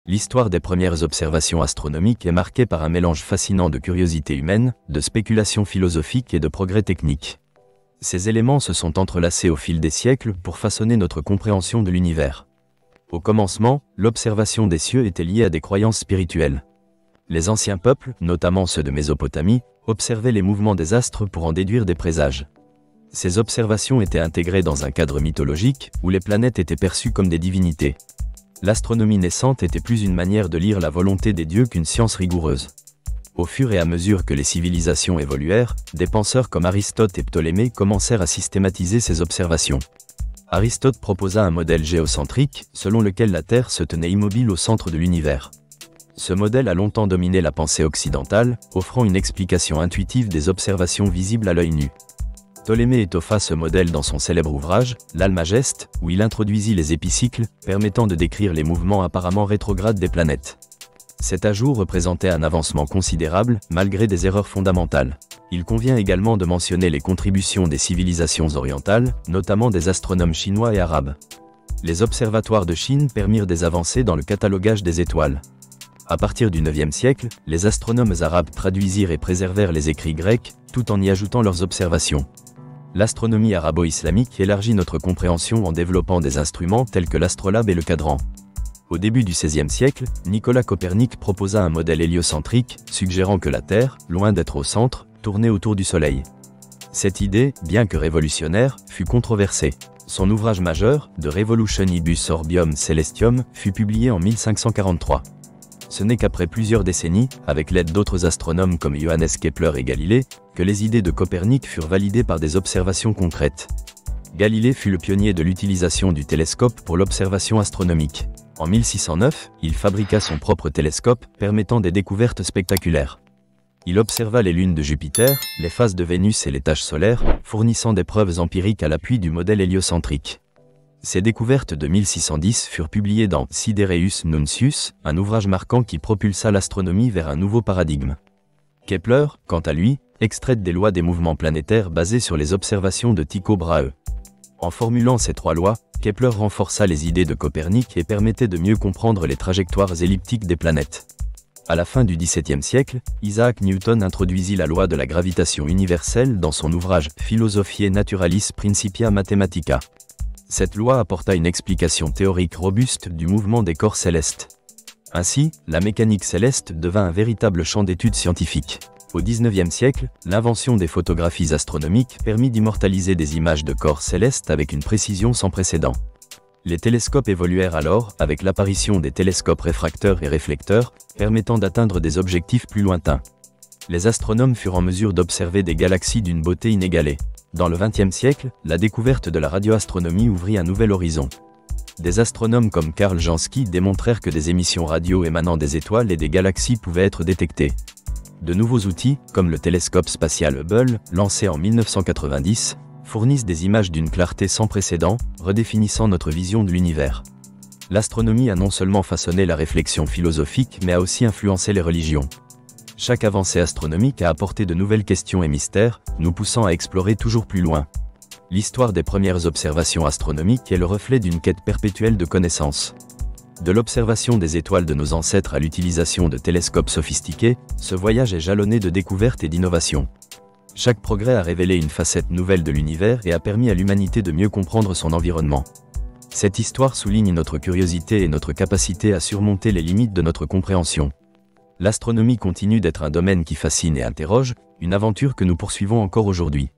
L'histoire des premières observations astronomiques est marquée par un mélange fascinant de curiosité humaine, de spéculation philosophique et de progrès technique. Ces éléments se sont entrelacés au fil des siècles pour façonner notre compréhension de l'univers. Au commencement, l'observation des cieux était liée à des croyances spirituelles. Les anciens peuples, notamment ceux de Mésopotamie, observaient les mouvements des astres pour en déduire des présages. Ces observations étaient intégrées dans un cadre mythologique, où les planètes étaient perçues comme des divinités. L'astronomie naissante était plus une manière de lire la volonté des dieux qu'une science rigoureuse. Au fur et à mesure que les civilisations évoluèrent, des penseurs comme Aristote et Ptolémée commencèrent à systématiser ces observations. Aristote proposa un modèle géocentrique, selon lequel la Terre se tenait immobile au centre de l'univers. Ce modèle a longtemps dominé la pensée occidentale, offrant une explication intuitive des observations visibles à l'œil nu. Ptolémée étoffa ce modèle dans son célèbre ouvrage, l'Almageste, où il introduisit les épicycles, permettant de décrire les mouvements apparemment rétrogrades des planètes. Cet ajout représentait un avancement considérable, malgré des erreurs fondamentales. Il convient également de mentionner les contributions des civilisations orientales, notamment des astronomes chinois et arabes. Les observatoires de Chine permirent des avancées dans le catalogage des étoiles. À partir du IXe siècle, les astronomes arabes traduisirent et préservèrent les écrits grecs, tout en y ajoutant leurs observations. L'astronomie arabo-islamique élargit notre compréhension en développant des instruments tels que l'astrolabe et le cadran. Au début du XVIe siècle, Nicolas Copernic proposa un modèle héliocentrique, suggérant que la Terre, loin d'être au centre, tournait autour du Soleil. Cette idée, bien que révolutionnaire, fut controversée. Son ouvrage majeur, De Revolutionibus Orbium Celestium, fut publié en 1543. Ce n'est qu'après plusieurs décennies, avec l'aide d'autres astronomes comme Johannes Kepler et Galilée, que les idées de Copernic furent validées par des observations concrètes. Galilée fut le pionnier de l'utilisation du télescope pour l'observation astronomique. En 1609, il fabriqua son propre télescope, permettant des découvertes spectaculaires. Il observa les lunes de Jupiter, les phases de Vénus et les taches solaires, fournissant des preuves empiriques à l'appui du modèle héliocentrique. Ces découvertes de 1610 furent publiées dans Sidereus Nuncius, un ouvrage marquant qui propulsa l'astronomie vers un nouveau paradigme. Kepler, quant à lui, extrait des lois des mouvements planétaires basées sur les observations de Tycho Brahe. En formulant ces trois lois, Kepler renforça les idées de Copernic et permettait de mieux comprendre les trajectoires elliptiques des planètes. À la fin du XVIIe siècle, Isaac Newton introduisit la loi de la gravitation universelle dans son ouvrage Philosophiae Naturalis Principia Mathematica. Cette loi apporta une explication théorique robuste du mouvement des corps célestes. Ainsi, la mécanique céleste devint un véritable champ d'études scientifiques. Au XIXe siècle, l'invention des photographies astronomiques permit d'immortaliser des images de corps célestes avec une précision sans précédent. Les télescopes évoluèrent alors, avec l'apparition des télescopes réfracteurs et réflecteurs, permettant d'atteindre des objectifs plus lointains. Les astronomes furent en mesure d'observer des galaxies d'une beauté inégalée. Dans le XXe siècle, la découverte de la radioastronomie ouvrit un nouvel horizon. Des astronomes comme Karl Jansky démontrèrent que des émissions radio émanant des étoiles et des galaxies pouvaient être détectées. De nouveaux outils, comme le télescope spatial Hubble, lancé en 1990, fournissent des images d'une clarté sans précédent, redéfinissant notre vision de l'univers. L'astronomie a non seulement façonné la réflexion philosophique mais a aussi influencé les religions. Chaque avancée astronomique a apporté de nouvelles questions et mystères, nous poussant à explorer toujours plus loin. L'histoire des premières observations astronomiques est le reflet d'une quête perpétuelle de connaissances. De l'observation des étoiles de nos ancêtres à l'utilisation de télescopes sophistiqués, ce voyage est jalonné de découvertes et d'innovations. Chaque progrès a révélé une facette nouvelle de l'univers et a permis à l'humanité de mieux comprendre son environnement. Cette histoire souligne notre curiosité et notre capacité à surmonter les limites de notre compréhension. L'astronomie continue d'être un domaine qui fascine et interroge, une aventure que nous poursuivons encore aujourd'hui.